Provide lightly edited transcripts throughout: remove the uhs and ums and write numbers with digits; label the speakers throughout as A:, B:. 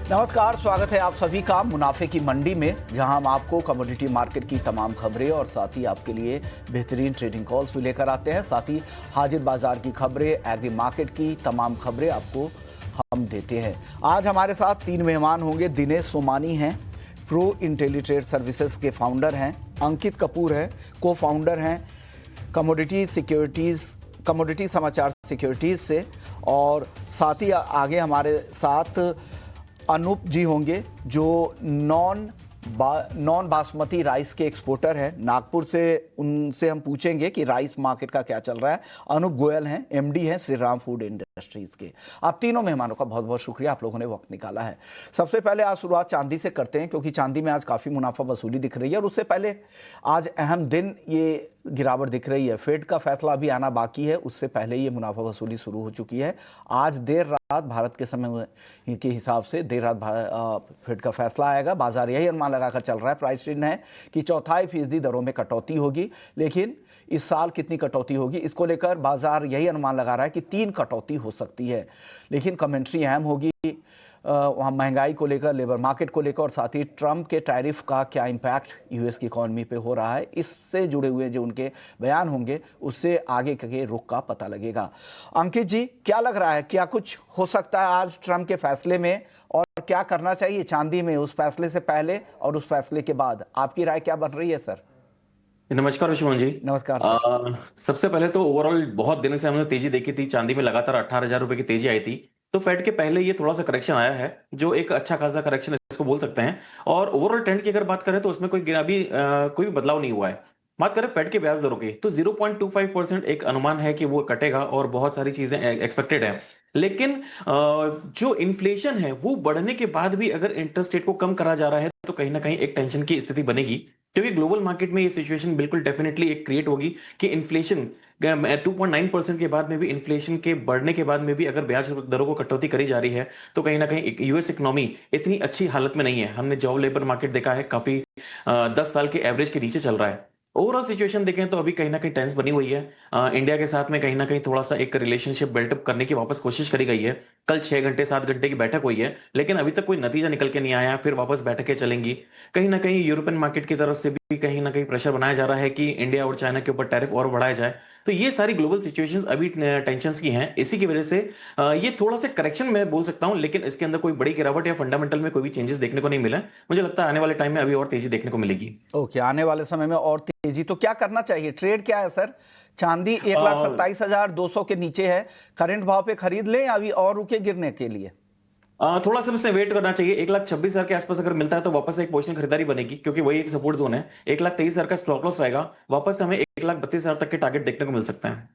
A: नमस्कार, स्वागत है आप सभी का मुनाफे की मंडी में, जहां हम आपको कमोडिटी मार्केट की तमाम खबरें और साथ ही आपके लिए बेहतरीन ट्रेडिंग कॉल्स भी लेकर आते हैं। साथ ही हाजिर बाजार की खबरें, एग्री मार्केट की तमाम खबरें आपको हम देते हैं। आज हमारे साथ 3 मेहमान होंगे। दिनेश सोमानी हैं, प्रो इंटेलीट्रेड सर्विसेज के फाउंडर हैं। अंकित कपूर है, को फाउंडर हैं कमोडिटी समाचार सिक्योरिटीज से। और साथ ही आगे हमारे साथ अनूप जी होंगे, जो नॉन बासमती राइस के एक्सपोर्टर हैं नागपुर से। उनसे हम पूछेंगे कि राइस मार्केट का क्या चल रहा है। अनूप गोयल हैं, एमडी हैं श्री राम फूड इंडस्ट्रीज के। आप तीनों मेहमानों का बहुत बहुत शुक्रिया, आप लोगों ने वक्त निकाला है। सबसे पहले आज शुरुआत चांदी से करते हैं, क्योंकि चांदी में आज काफ़ी मुनाफा वसूली दिख रही है। और उससे पहले आज अहम दिन ये गिरावट दिख रही है। फेड का फैसला अभी आना बाकी है, उससे पहले ये मुनाफा वसूली शुरू हो चुकी है। आज देर रात भारत के समय के हिसाब से देर रात फेड का फैसला आएगा। बाजार यही अनुमान लगाकर चल रहा है, प्राइस ट्रेंड है कि 0.25% दरों में कटौती होगी। लेकिन इस साल कितनी कटौती होगी, इसको लेकर बाजार यही अनुमान लगा रहा है कि 3 कटौती हो सकती है। लेकिन कमेंट्री अहम होगी वहाँ महंगाई को लेकर, लेबर मार्केट को लेकर, और साथ ही ट्रंप के टैरिफ का क्या इम्पैक्ट यूएस की इकॉनमी पे हो रहा है। इससे जुड़े हुए जो उनके बयान होंगे, उससे आगे के रुख का पता लगेगा। अंकित जी, क्या लग रहा है, क्या कुछ हो सकता है आज ट्रंप के फैसले में, और क्या करना चाहिए चांदी में उस फैसले से पहले और उस फैसले के बाद? आपकी राय क्या बन रही है सर?
B: नमस्कार विश्वमोहन जी।
A: नमस्कार सर।
B: सबसे पहले तो ओवरऑल बहुत दिन से हमने तेजी देखी थी, चांदी में लगातार 18,000 रुपए की तेजी आई थी। तो फेड के पहले ये थोड़ा सा करेक्शन आया है, जो एक अच्छा खासा करेक्शन इसको बोल सकते हैं। और ओवरऑल ट्रेंड की अगर बात करें तो उसमें कोई भी बदलाव नहीं हुआ है। बात करें फेड के ब्याज दरों की, तो 0.25% एक अनुमान है कि वो कटेगा, और बहुत सारी चीजें एक्सपेक्टेड है। लेकिन जो इन्फ्लेशन है वो बढ़ने के बाद भी अगर इंटरेस्ट रेट को कम करा जा रहा है, तो कहीं ना कहीं एक टेंशन की स्थिति बनेगी। क्योंकि ग्लोबल मार्केट में ये सिचुएशन बिल्कुल डेफिनेटली एक क्रिएट होगी कि इन्फ्लेशन 2.9% के बाद में भी, इन्फ्लेशन के बढ़ने के बाद में भी अगर ब्याज दरों को कटौती करी जा रही है, तो कहीं ना कहीं यूएस इकोनॉमी इतनी अच्छी हालत में नहीं है। हमने जॉब लेबर मार्केट देखा है, काफी 10 साल के एवरेज के नीचे चल रहा है। ओवरऑल सिचुएशन देखें तो अभी कहीं ना कहीं टेंस बनी हुई है। इंडिया के साथ में कहीं ना कहीं थोड़ा सा एक रिलेशनशिप बिल्टअप करने की वापस कोशिश करी गई है। कल 6 घंटे 7 घंटे की बैठक हुई है, लेकिन अभी तक कोई नतीजा निकल के नहीं आया। फिर वापस बैठकें चलेंगी। कहीं ना कहीं यूरोपियन मार्केट की तरफ से भी कहीं ना कहीं प्रेशर बनाया जा रहा है कि इंडिया और चाइना के ऊपर टैरिफ और बढ़ाया जाए। तो ये सारी ग्लोबल सिचुएशंस अभी टेंशंस की हैं। इसी की वजह से ये थोड़ा सा करेक्शन मैं बोल सकता हूं, लेकिन इसके अंदर कोई बड़ी गिरावट या फंडामेंटल में कोई भी चेंजेस देखने को नहीं मिला। मुझे लगता है आने वाले टाइम में अभी और तेजी देखने को मिलेगी।
A: ओके, आने वाले समय में और तेजी। तो क्या करना चाहिए, ट्रेड क्या है सर? चांदी
B: अ,
A: 1,27,200 के नीचे है, करंट भाव पे खरीद लें या अभी और रुके गिरने के लिए?
B: थोड़ा सा इसमें वेट करना चाहिए। 1,26,000 के आसपास अगर मिलता है तो वापस से एक पोजिशन खरीदारी बनेगी, क्योंकि वही एक सपोर्ट जोन है। 1,23,000 का स्टॉप लॉस रहेगा। वापस से हमें 1,32,000 तक के टारगेट देखने को मिल सकते हैं।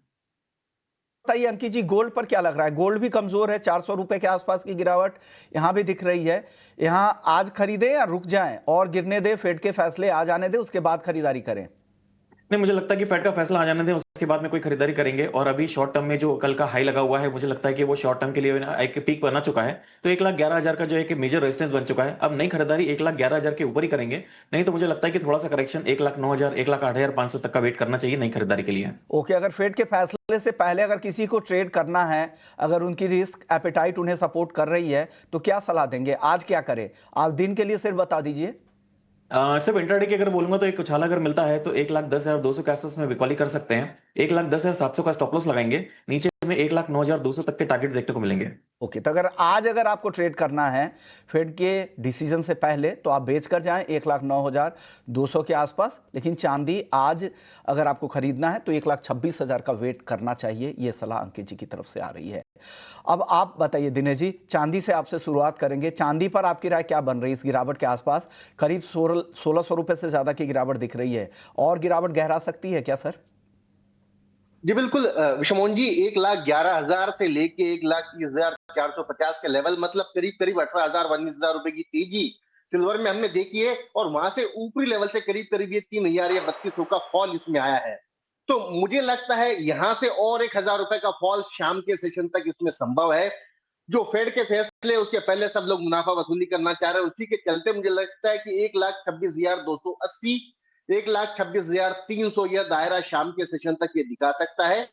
A: बताइए अंकित जी, गोल्ड पर क्या लग रहा है? गोल्ड भी कमजोर है, 400 रुपए के आसपास की गिरावट यहां भी दिख रही है। यहां आज खरीदें या रुक जाएं और गिरने दें, फेड के फैसले आ जाने दें, उसके बाद खरीदारी करें?
B: नहीं, मुझे लगता है कि फेड का फैसला आ जाने दें, उसके बाद में कोई खरीदारी करेंगे। और अभी शॉर्ट टर्म में जो कल का हाई लगा हुआ है, मुझे लगता है कि वो शॉर्ट टर्म के लिए एक पीक बना चुका है। तो 1,11,000 का जो एक मेजर रेजिस्टेंस बन चुका है। अब नई खरीदारी 1,11,000 के ऊपर ही करेंगे। नहीं तो मुझे लगता है कि थोड़ा सा करेक्शन 1,09,000 1,08,500 तक का वेट करना चाहिए नई खरीदारी के लिए।
A: ओके, अगर फेड के फैसले से पहले अगर किसी को ट्रेड करना है, अगर उनकी रिस्क एपेटाइट उन्हें सपोर्ट कर रही है, तो क्या सलाह देंगे? आज क्या करें? आज दिन के लिए सिर्फ बता दीजिए।
B: सिर्फ इंट्राडे की अगर बोलूंगा तो एक उछाला अगर मिलता है तो 1,10,200 के आसपास में बिकवाली कर सकते हैं। 1,10,700 का स्टॉप लॉस लगाएंगे। नीचे में 1,09,200 तक के टारगेट देखने को मिलेंगे।
A: ओके, तो अगर आपको ट्रेड करना है फेड के डिसीजन से पहले, तो आप बेच कर जाएं 1,09,200 के आसपास। लेकिन चांदी आज अगर आपको खरीदना है तो 1,26,000 का वेट करना चाहिए। ये सलाह अंकित जी की तरफ से आ रही है। अब आप बताइए दिनेश जी, चांदी से आपसे शुरुआत करेंगे। चांदी पर आपकी राय क्या बन रही है? इस गिरावट के आसपास करीब 1,600 रुपए से ज्यादा की गिरावट दिख रही है, और गिरावट गहरा सकती है क्या सर?
C: जी बिल्कुल विशमोहन जी, 1,11,000 से लेके 1,30,450 के लेवल, मतलब करीब करीब 18,000 19,000 रुपए की तेजी सिल्वर में हमने देखी है। और वहां से ऊपरी लेवल से करीब करीब ये 3,000 या 3,200 का फॉल इसमें आया है। तो मुझे लगता है यहां से और 1,000 रुपए का फॉल शाम के सेशन तक इसमें संभव है। जो फेड के फैसले उसके पहले सब लोग मुनाफा वसूली करना चाह रहे हैं, उसी के चलते मुझे लगता है कि 1,26,280 1,26,300 यह दायरा शाम के सेशन तक ये दिखा सकता है।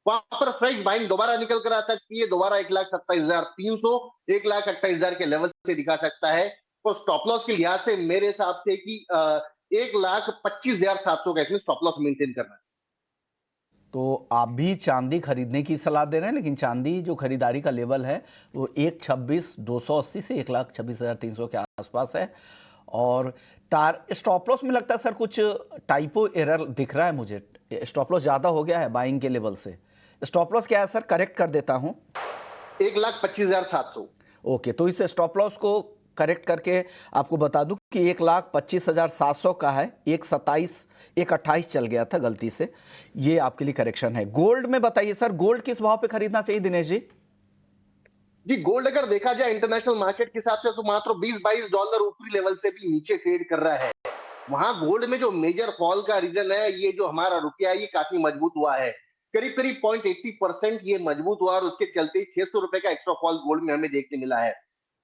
C: वहां पर फ्रेश बाइंग दोबारा निकल कर आ सकती है, दोबारा 1,27,300, 1,28,000 के लेवल से दिखा सकता है। और स्टॉप लॉस के लिहाज से मेरे हिसाब से कि 1,25,700 का इसमें स्टॉप लॉस मेंटेन करना है।
A: तो आप भी चांदी खरीदने की सलाह दे रहे हैं, लेकिन चांदी जो खरीदारी का लेवल है वो 1,26,280 से 1,26,300 के आसपास है। और स्टॉप लॉस में लगता है सर कुछ टाइपो एरर दिख रहा है मुझे, स्टॉप लॉस ज्यादा हो गया है बाइंग के लेवल से। स्टॉप लॉस क्या है सर, करेक्ट कर देता हूं।
C: 1,25,700।
A: ओके, तो इस स्टॉप लॉस को करेक्ट करके आपको बता दूं कि 1,25,700 का है, 1,27,1,28 चल गया था गलती से, ये आपके लिए करेक्शन है। गोल्ड में बताइए सर, गोल्ड किस भाव पे खरीदना चाहिए दिनेश जी?
C: जी, गोल्ड अगर देखा जाए इंटरनेशनल मार्केट के हिसाब से तो मात्र $20-22 ऊपरी लेवल से भी नीचे ट्रेड कर रहा है। वहां गोल्ड में जो मेजर फॉल का रीजन है, ये जो हमारा रुपया है ये काफी मजबूत हुआ है, करीब करीब 0.80% ये मजबूत हुआ और उसके चलते ₹600 का एक्स्ट्रा फॉल गोल्ड में हमें देखने मिला है।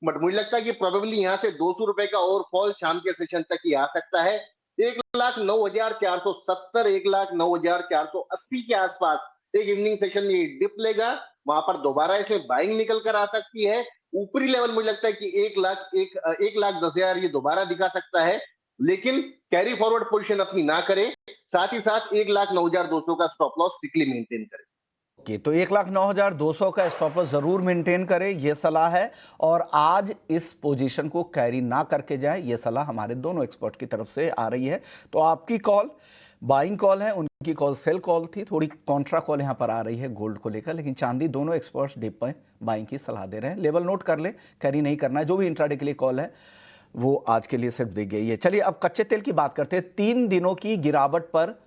C: बट मुझे लगता है कि प्रोबेबली यहाँ से ₹200 का और फॉल शाम के सेशन तक ही आ सकता है। 1,09,470, 1,09,480 के आसपास एक इवनिंग सेशन में डिप लेगा, वहां पर दोबारा इसमें बाइंग निकल कर आ सकती है। ऊपरी लेवल मुझे लगता है कि 1,10,000 ये दोबारा दिखा सकता है, लेकिन कैरी फॉरवर्ड पोजीशन अपनी ना करे, साथ ही साथ 1,09,200 का स्टॉप लॉस स्ट्रिक्टली मेंटेन करे।
A: ओके, तो 1,09,200 का स्टॉप लॉस जरूर मेंटेन करें, ये सलाह है। और आज इस पोजीशन को कैरी ना करके जाए, ये सलाह हमारे दोनों एक्सपर्ट की तरफ से आ रही है। तो आपकी कॉल बाइंग कॉल है, उनकी कॉल सेल कॉल थी, थोड़ी कॉन्ट्रा कॉल यहाँ पर आ रही है गोल्ड को लेकर, लेकिन चांदी दोनों एक्सपर्ट्स डिप पे बाइंग की सलाह दे रहे हैं। लेवल नोट कर ले, कैरी नहीं करना है। जो भी इंट्राडे के लिए कॉल है वो आज के लिए सिर्फ दी गई है। चलिए अब कच्चे तेल की बात करते हैं। 3 दिनों की गिरावट पर,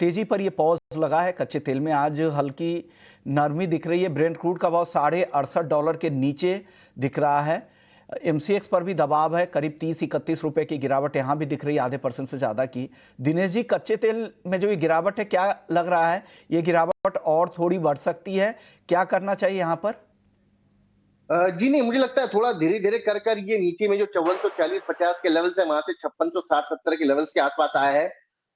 A: तेजी पर ये पॉज लगा है कच्चे तेल में। आज हल्की नरमी दिख रही है। ब्रेंट क्रूड का भाव $68 के नीचे दिख रहा है। एमसीएक्स पर भी दबाव है, करीब 30-31 रुपए की गिरावट यहां भी दिख रही है, ½ % से ज्यादा की। दिनेश जी, कच्चे तेल में जो ये गिरावट है, क्या लग रहा है ये गिरावट और थोड़ी बढ़ सकती है? क्या करना चाहिए यहां पर?
C: जी नहीं, मुझे लगता है थोड़ा धीरे धीरे कर कर ये नीचे में जो 5440-50 के लेवल से वहां से 5660-70 के लेवल्स के आसपास आया है,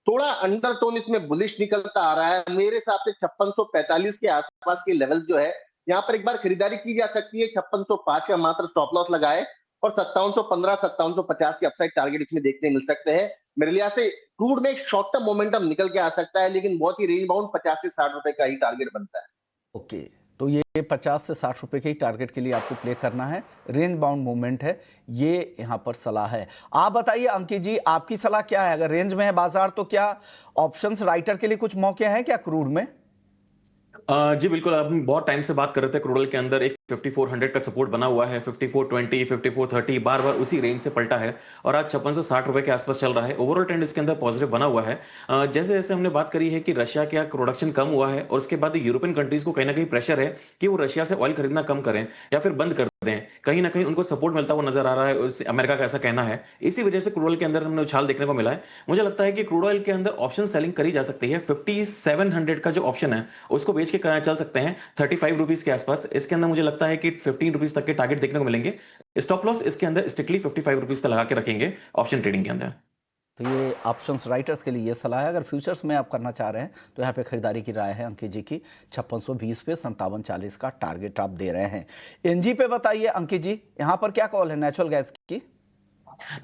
C: थोड़ा अंडरटोन इसमें बुलिश निकलता आ रहा है। मेरे हिसाब से 5645 के आसपास के लेवल जो है, यहाँ पर एक बार खरीदारी की जा सकती है। 5605 का मात्र स्टॉप लॉस लगाए और 5715, 5750 के अपसाइड टारगेट इसमें देखने मिल सकते हैं। मेरे लिहाज से क्रूड में एक शॉर्ट टर्म मोमेंटम निकल के आ सकता है, लेकिन बहुत ही रेंज बाउंड 50 से 60 रुपए का ही टारगेट बनता है।
A: ओके, तो ये 50 से 60 रुपए के ही टारगेट के लिए आपको प्ले करना है। रेंज बाउंड मूवमेंट है, ये यहां पर सलाह है। आप बताइए अंकित जी, आपकी सलाह क्या है? अगर रेंज में है बाजार तो क्या ऑप्शंस राइटर के लिए कुछ मौके हैं क्या क्रूड में?
B: जी बिल्कुल, हम बहुत टाइम से बात कर रहे थे। क्रूड ऑयल के अंदर एक 5400 का सपोर्ट बना हुआ है, 5420, 5430 बार बार उसी रेंज से पलटा है और आज 5660 रुपए के आसपास चल रहा है। ओवरऑल ट्रेंड इसके अंदर पॉजिटिव बना हुआ है। जैसे जैसे हमने बात करी है कि रशिया का प्रोडक्शन कम हुआ है और उसके बाद यूरोपियन कंट्रीज को कहीं ना कहीं प्रेशर है कि वो रशिया से ऑयल खरीदना कम करें या फिर बंद कर दें, कहीं ना कहीं उनको सपोर्ट मिलता हुआ नजर आ रहा है, अमेरिका का ऐसा कहना है। इसी वजह से क्रूड ऑयल के अंदर हमने उछाल देखने को मिला है। मुझे लगता है कि क्रूड ऑयल के अंदर ऑप्शन सेलिंग करी जा सकती है। 5700 का जो ऑप्शन है उसको बेच के चल सकते हैं 35 रुपीज के आसपास। इसके अंदर मुझे लगता है कि 15 रुपीज तक के टारगेट देखने को मिलेंगे। स्टॉप लॉस इसके अंदर स्ट्रिक्टली 55 रुपीज का लगा के रखेंगे ऑप्शन ट्रेडिंग के अंदर।
A: तो ये ऑप्शंस राइटर्स के लिए ये सलाह है। अगर फ्यूचर्स में आप करना चाह रहे हैं तो यहाँ पे खरीदारी की राय है अंकित जी की। 5620 पे 5740 का टारगेट आप दे रहे हैं। एनजी पे बताइए अंकित जी, यहाँ पर क्या कॉल है नेचुरल गैस की?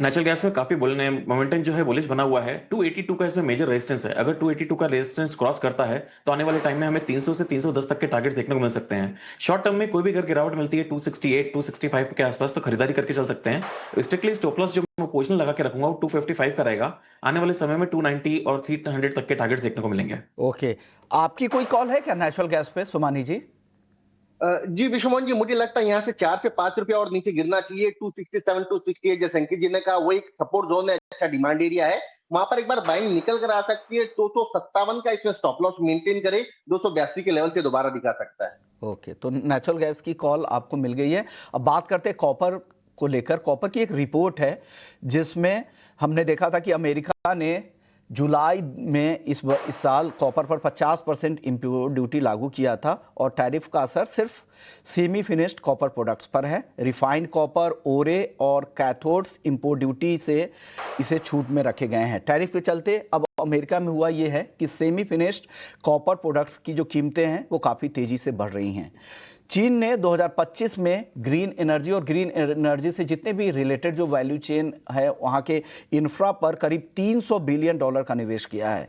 B: नेचुरल गैस में काफी मोमेंटम जो है बुलिश बना हुआ है। 282 का इसमें मेजर रेजिस्टेंस है। अगर 282 का रेजिस्टेंस क्रॉस करता है तो आने वाले टाइम में हमें 300 से 310 तक के टारगेट देखने को मिल सकते हैं। शॉर्ट टर्म में कोई भी अगर गिरावट मिलती है 268, 265 के आसपास तो खरीदारी करके चल सकते हैं। स्ट्रिक्टली स्टॉप लॉस जो मैं पोजीशन लगा के रखूंगा वो 255 का रहेगा। आने वाले समय में 290 और 300 तक के टारगेट देखने को मिलेंगे।
A: ओके, आपकी कोई कॉल है क्या नेचुरल गैस पे सुमानी जी?
C: जी विश्वमोहन जी, मुझे लगता है यहाँ से 4 से 5 रुपया और नीचे गिरना चाहिए। 267, 268 जैसे अंकित जी ने कहा, वो एक सपोर्ट जोन है, अच्छा डिमांड एरिया है, वहां पर एक बार बाइंग निकल कर आ सकती है। 257 का इसमें स्टॉप लॉस मेंटेन करे, 282 के लेवल से दोबारा दिखा सकता है।
A: ओके, तो नेचुरल गैस की कॉल आपको मिल गई है। अब बात करते हैं कॉपर को लेकर। कॉपर की एक रिपोर्ट है जिसमें हमने देखा था कि अमेरिका ने जुलाई में इस साल कॉपर पर 50% इंपोर्ट ड्यूटी लागू किया था और टैरिफ का असर सिर्फ सेमी फिनिश्ड कॉपर प्रोडक्ट्स पर है। रिफाइंड कॉपर, ओरे और कैथोड्स इंपोर्ट ड्यूटी से इसे छूट में रखे गए हैं। टैरिफ के चलते अब अमेरिका में हुआ ये है कि सेमी फिनिश्ड कॉपर प्रोडक्ट्स की जो कीमतें हैं वो काफ़ी तेज़ी से बढ़ रही हैं। चीन ने 2025 में ग्रीन एनर्जी और ग्रीन एनर्जी से जितने भी रिलेटेड जो वैल्यू चेन है वहाँ के इंफ्रा पर करीब $300 बिलियन का निवेश किया है।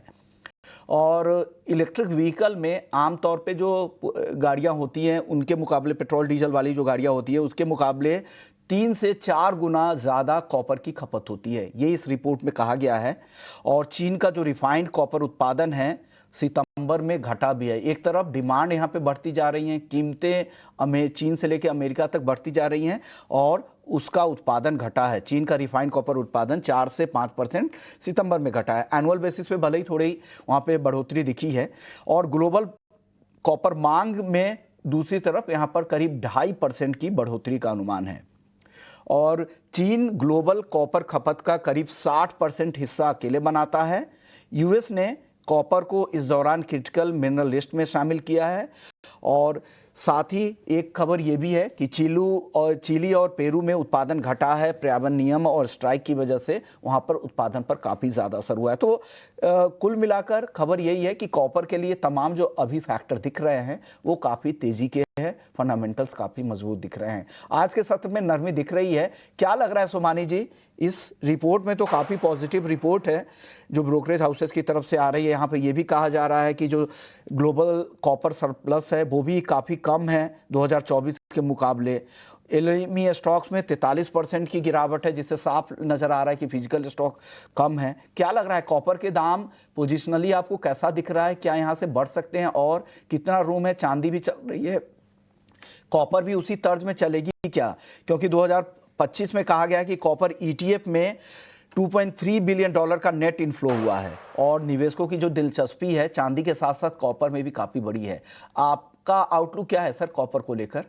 A: और इलेक्ट्रिक व्हीकल में आमतौर पे जो गाड़ियाँ होती हैं उनके मुकाबले, पेट्रोल डीजल वाली जो गाड़ियाँ होती हैं उसके मुकाबले 3 से 4 गुना ज़्यादा कॉपर की खपत होती है, ये इस रिपोर्ट में कहा गया है। और चीन का जो रिफाइंड कॉपर उत्पादन है सितंबर में घटा भी है। एक तरफ डिमांड यहाँ पे बढ़ती जा रही हैं, कीमतें चीन से लेकर अमेरिका तक बढ़ती जा रही हैं और उसका उत्पादन घटा है। चीन का रिफाइंड कॉपर उत्पादन 4 से 5% सितंबर में घटा है। एनुअल बेसिस पे भले ही थोड़ी वहाँ पे बढ़ोतरी दिखी है। और ग्लोबल कॉपर मांग में दूसरी तरफ यहाँ पर करीब 2.5% की बढ़ोतरी का अनुमान है। और चीन ग्लोबल कॉपर खपत का करीब 60% हिस्सा अकेले बनाता है। यूएस ने कॉपर को इस दौरान क्रिटिकल मिनरल लिस्ट में शामिल किया है। और साथ ही एक खबर ये भी है कि चिली और पेरू में उत्पादन घटा है। पर्यावरण नियम और स्ट्राइक की वजह से वहाँ पर उत्पादन पर काफ़ी ज़्यादा असर हुआ है। तो कुल मिलाकर खबर यही है कि कॉपर के लिए तमाम जो अभी फैक्टर दिख रहे हैं वो काफ़ी तेज़ी के हैं, फंडामेंटल्स काफ़ी मजबूत दिख रहे हैं। आज के सत्र में नरमी दिख रही है। क्या लग रहा है सोमानी जी, इस रिपोर्ट में तो काफ़ी पॉजिटिव रिपोर्ट है जो ब्रोकरेज हाउसेस की तरफ से आ रही है। यहाँ पे ये भी कहा जा रहा है कि जो ग्लोबल कॉपर सरप्लस है वो भी काफ़ी कम है 2024 के मुकाबले। एलएमई स्टॉक्स में 43% की गिरावट है, जिससे साफ नज़र आ रहा है कि फिजिकल स्टॉक कम है। क्या लग रहा है कॉपर के दाम पोजिशनली आपको कैसा दिख रहा है? क्या यहाँ से बढ़ सकते हैं और कितना रूम है? चांदी भी चल रही है, कॉपर भी उसी तर्ज में चलेगी क्या? क्योंकि 2025 में कहा गया है कि कॉपर ईटीएफ में $2.3 बिलियन का नेट इनफ्लो हुआ है और निवेशकों की जो दिलचस्पी है चांदी के साथ साथ कॉपर में भी काफ़ी बड़ी है। आपका आउटलुक क्या है सर कॉपर को लेकर?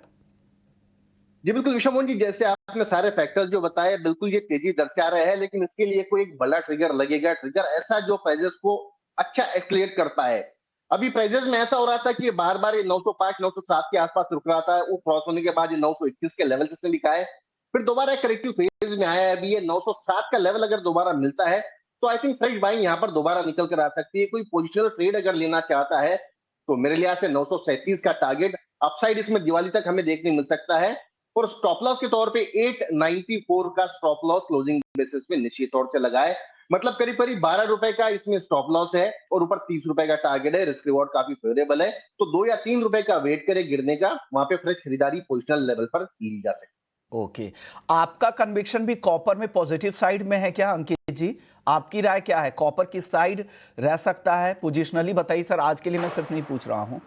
C: जी बिल्कुल विश्वमोहन जी, जैसे आपने सारे फैक्टर्स जो बताए बिल्कुल ये तेजी दर्शा रहे हैं, लेकिन इसके लिए कोई एक बड़ा ट्रिगर लगेगा, ट्रिगर ऐसा जो प्राइजेस को अच्छा एक्सलेट कर पाए। अभी प्राइजेस में ऐसा हो रहा था कि बार बार ये 905 907 के आसपास रुक रहा था, वो क्रॉस होने के बाद ये 921 के लेवल से लिखा है, फिर दोबारा एक करेक्टिव फेज में आया है। अभी ये 907 का लेवल अगर दोबारा मिलता है तो आई थिंक फ्रेश बाइंग यहाँ पर दोबारा निकल कर आ सकती है। कोई पोजिशनल ट्रेड अगर लेना चाहता है तो मेरे लिहाज से 937 का टारगेट अपसाइड इसमें दिवाली तक हमें देखने मिल सकता है। और स्टॉप लॉस के तौर पे 894 का स्टॉप लॉस क्लोजिंग बेसिस पे निश्चित तौर से लगाए, मतलब करीब करीब 12 रुपए का इसमें स्टॉप लॉस है और ऊपर 30 रुपए का टारगेट है। रिस्क रिवॉर्ड काफी फेवरेबल है, तो 2 या 3 रुपए का वेट करे गिरने का, वहां पे फ्रेश खरीदारी पोजिशनल लेवल पर ली जा सकती है।
A: ओके, आपका कन्विक्शन भी कॉपर में पॉजिटिव साइड में है क्या अंकित जी? आपकी राय क्या है, कॉपर किस साइड रह सकता है? पोजिशनली बताइए सर, आज के लिए मैं सिर्फ नहीं पूछ रहा हूं।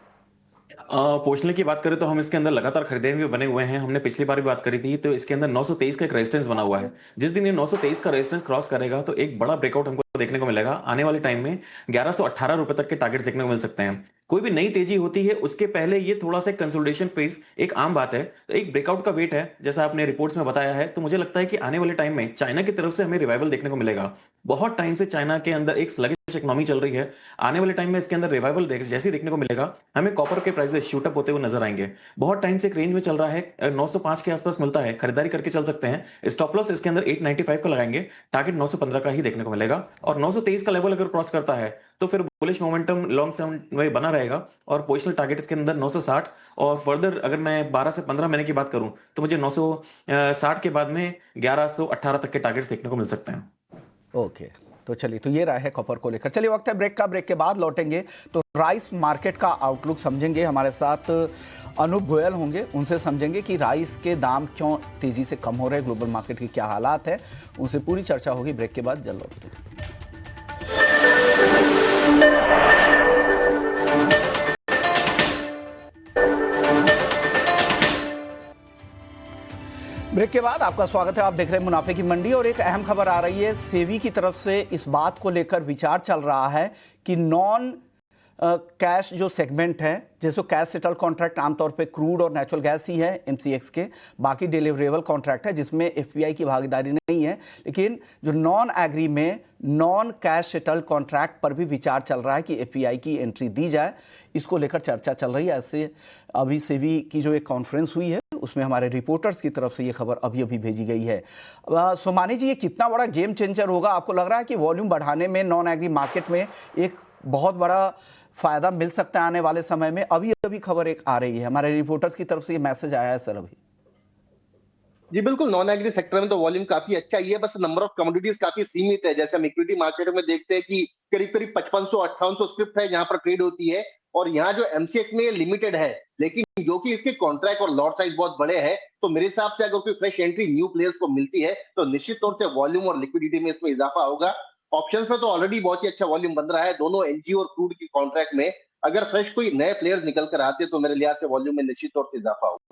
B: पोर्शनल की बात करें तो हम इसके अंदर लगातार खरीदे हुए बने हुए हैं। हमने पिछली बार भी बात करी थी, तो इसके अंदर 923 का एक रेजिस्टेंस बना हुआ है। जिस दिन ये 923 का रेजिस्टेंस क्रॉस करेगा तो एक बड़ा ब्रेकआउट हमको देखने को मिलेगा। आने वाले टाइम में 1118 रुपए तक के टारगेट देखने को मिल सकते हैं। कोई भी नई तेजी होती है उसके पहले ये थोड़ा सा कंसोलिडेशन फेज एक आम बात है, तो एक ब्रेकआउट का वेट है जैसा आपने रिपोर्ट्स में बताया है। तो मुझे लगता है कि आने वाले टाइम में चाइना की तरफ से हमें रिवाइवल देखने को मिलेगा। बहुत टाइम से चाइना के अंदर एक स्लगिश इकोनॉमी चल रही है, आने वाले टाइम में इसके अंदर रिवाइवल जैसे देखने को मिलेगा, हमें कॉपर के प्राइसेस शूट अप होते हुए नजर आएंगे। बहुत टाइम से एक रेंज में चल रहा है, 905 के आसपास मिलता है, खरीदारी करके चल सकते हैं। स्टॉप लॉस इसके अंदर 895 का लगाएंगे, टारगेट 915 का ही देखने को मिलेगा। और 923 का लेवल अगर क्रॉस करता है तो फिर बुलिश मोमेंटम लॉन्ग टर्म में बना रहेगा और पोजिशनल टारगेट इसके अंदर 960 और फर्दर अगर मैं 12 से 15 महीने की बात करूं तो मुझे 960 के बाद में 1118 तक के टारगेट्स देखने को मिल सकते हैं।
A: ओके, तो चलिए, तो ये रहा है कॉपर को लेकर। चलिए वक्त है ब्रेक का, ब्रेक के बाद लौटेंगे तो राइस मार्केट का आउटलुक समझेंगे। हमारे साथ अनूप गोयल होंगे, उनसे समझेंगे कि राइस के दाम क्यों तेजी से कम हो रहे हैं, ग्लोबल मार्केट की क्या हालात है, उनसे पूरी चर्चा होगी। ब्रेक के बाद जल्द लौटेंगे। ब्रेक के बाद आपका स्वागत है। आप देख रहे हैं मुनाफे की मंडी और एक अहम खबर आ रही है। सेबी की तरफ से इस बात को लेकर विचार चल रहा है कि नॉन कैश जो सेगमेंट है, जैसे कैश सेटल कॉन्ट्रैक्ट आमतौर पे क्रूड और नेचुरल गैस ही है एमसीएक्स के, बाकी डिलीवरेबल कॉन्ट्रैक्ट है जिसमें एफपीआई की भागीदारी नहीं है, लेकिन जो नॉन एग्री में नॉन कैश सेटल कॉन्ट्रैक्ट पर भी विचार चल रहा है कि एफपीआई की एंट्री दी जाए। इसको लेकर चर्चा चल रही है। ऐसे अभी सेबी की जो एक कॉन्फ्रेंस हुई है उसमें हमारे रिपोर्टर्स की तरफ से ये खबर अभी अभी भेजी गई है। सोमानी जी, ये कितना बड़ा गेम चेंजर होगा? आपको लग रहा है कि वॉल्यूम बढ़ाने में नॉन एग्री मार्केट में एक बहुत बड़ा फायदा मिल सकता है आने वाले समय में? अभी अभी खबर एक आ रही है, हमारे रिपोर्टर्स की तरफ से ये मैसेज आया है सर अभी।
C: जी बिल्कुल, नॉन एग्री सेक्टर में तो वॉल्यूम काफी अच्छा ही है, बस नंबर ऑफ कमोडिटीज काफी सीमित है। जैसे हम इक्विटी मार्केट में देखते हैं कि करीब करीब 5500-5800 स्क्रिप्ट है जहां पर ट्रेड होती है, और यहाँ जो एमसीएक्स में लिमिटेड है, लेकिन जो कि इसके कॉन्ट्रैक्ट और लॉट साइज बहुत बड़े हैं, तो मेरे हिसाब से अगर कोई फ्रेश एंट्री न्यू प्लेयर्स को मिलती है तो निश्चित तौर से वॉल्यूम और लिक्विडिटी में इसमें इजाफा होगा। ऑप्शंस में तो ऑलरेडी बहुत ही अच्छा वॉल्यूम बन रहा है दोनों एनजी और क्रूड की कॉन्ट्रैक्ट में। अगर फ्रेश कोई नए प्लेयर्स निकल कर आते तो मेरे लिहाज से वॉल्यूम में निश्चित तौर से इजाफा होगा।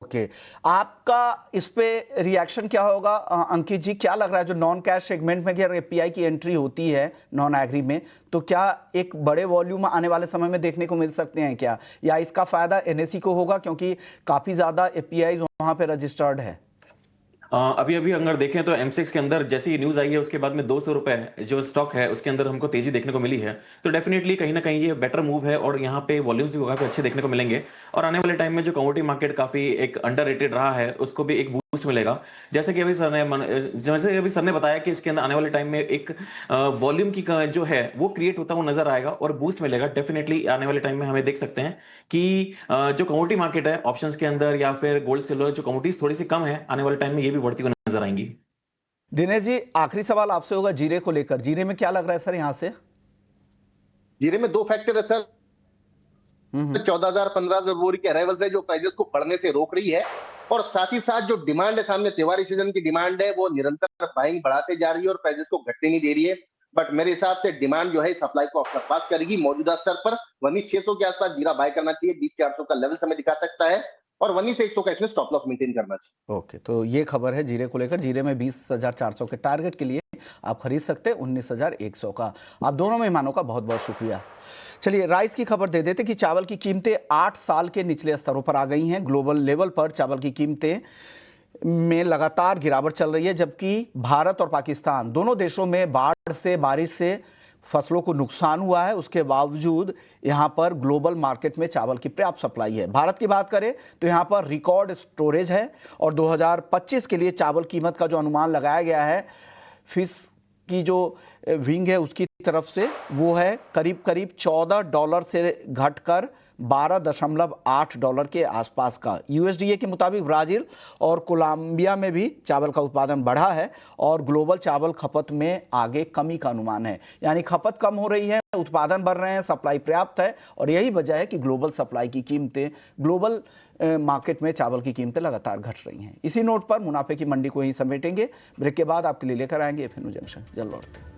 A: ओके, आपका इस पे रिएक्शन क्या होगा अंकित जी? क्या लग रहा है जो नॉन कैश सेगमेंट में अगर एपीआई की एंट्री होती है नॉन एग्री में, तो क्या एक बड़े वॉल्यूम आने वाले समय में देखने को मिल सकते हैं क्या, या इसका फायदा एनएसई को होगा क्योंकि काफी ज्यादा एपीआई वहां पे रजिस्टर्ड है?
B: अभी अभी अगर देखें तो एमसेक्स के अंदर जैसे ही न्यूज आई है उसके बाद में 200 रुपए जो स्टॉक है उसके अंदर हमको तेजी देखने को मिली है। तो डेफिनेटली कहीं ना कहीं ये बेटर मूव है और यहाँ पे वॉल्यूम्स भी काफी अच्छे देखने को मिलेंगे। और आने वाले टाइम में जो कमोडिटी मार्केट काफी एक अंडररेटेड रहा है उसको भी एक बूस्ट मिलेगा। जैसे कि अभी सर ने बताया कि इसके अंदर आने वाले टाइम में एक वॉल्यूम की जो है वो क्रिएट होता हुआ नजर आएगा और बूस्ट मिलेगा। डेफिनेटली आने वाले टाइम में हमें देख सकते हैं कि जो कमोडिटी मार्केट है ऑप्शंस के अंदर या फिर गोल्ड सिल्वर जो कमोडिटीज थोड़ी सी कम है, आने वाले टाइम में ये भी बढ़ती हुई नजर आएंगी।
A: दिनेश जी, आखिरी सवाल आपसे होगा जीरे को लेकर। जीरे में क्या लग रहा है सर यहाँ से?
C: जीरे में दो फैक्टर है सर। 14,000-15,000 बोरी के अराइवल्स है जो प्राइसेस को बढ़ने से रोक रही है, और साथ ही साथ जो डिमांड है सामने त्योहारी सीजन की डिमांड है वो निरंतर बाइंग बढ़ाते जा रही है और प्राइसेस को घटने नहीं दे रही है। बट मेरे हिसाब से डिमांड जो है सप्लाई को सरपास करेगी मौजूदा स्तर पर। 19,600 के आसपास जीरा बाय करना चाहिए, 20,400 का लेवल समय दिखा सकता है, और 19,100 का इसमें स्टॉप लॉस मेंटेन करना चाहिए।
A: ओके, तो ये खबर है जीरे को लेकर। जीरे में 20,400 के टारगेट के लिए आप खरीद सकते हैं 19,100 का। आप दोनों मेहमानों का बहुत बहुत शुक्रिया। चलिए राइस की खबर दे देते कि चावल की कीमतें 8 साल के निचले स्तरों पर आ गई हैं। ग्लोबल लेवल पर चावल की कीमतें में लगातार गिरावट चल रही है, जबकि भारत और पाकिस्तान दोनों देशों में बाढ़ से, बारिश से फसलों को नुकसान हुआ है। उसके बावजूद यहां पर ग्लोबल मार्केट में चावल की पर्याप्त सप्लाई है। भारत की बात करें तो यहां पर रिकॉर्ड स्टोरेज है और 2025 के लिए चावल कीमत का जो अनुमान लगाया गया है फिश की जो विंग है उसकी तरफ से, वो है करीब करीब $14 से घटकर $12.8 के आसपास का। यूएसडीए के मुताबिक ब्राजील और कोलंबिया में भी चावल का उत्पादन बढ़ा है और ग्लोबल चावल खपत में आगे कमी का अनुमान है। यानी खपत कम हो रही है, उत्पादन बढ़ रहे हैं, सप्लाई पर्याप्त है, और यही वजह है कि ग्लोबल सप्लाई की कीमतें, ग्लोबल मार्केट में चावल की कीमतें लगातार घट रही हैं। इसी नोट पर मुनाफे की मंडी को ही समेटेंगे। ब्रेक के बाद आपके लिए लेकर आएंगे एफएनओ जंक्शन। जल्द लौटते हैं।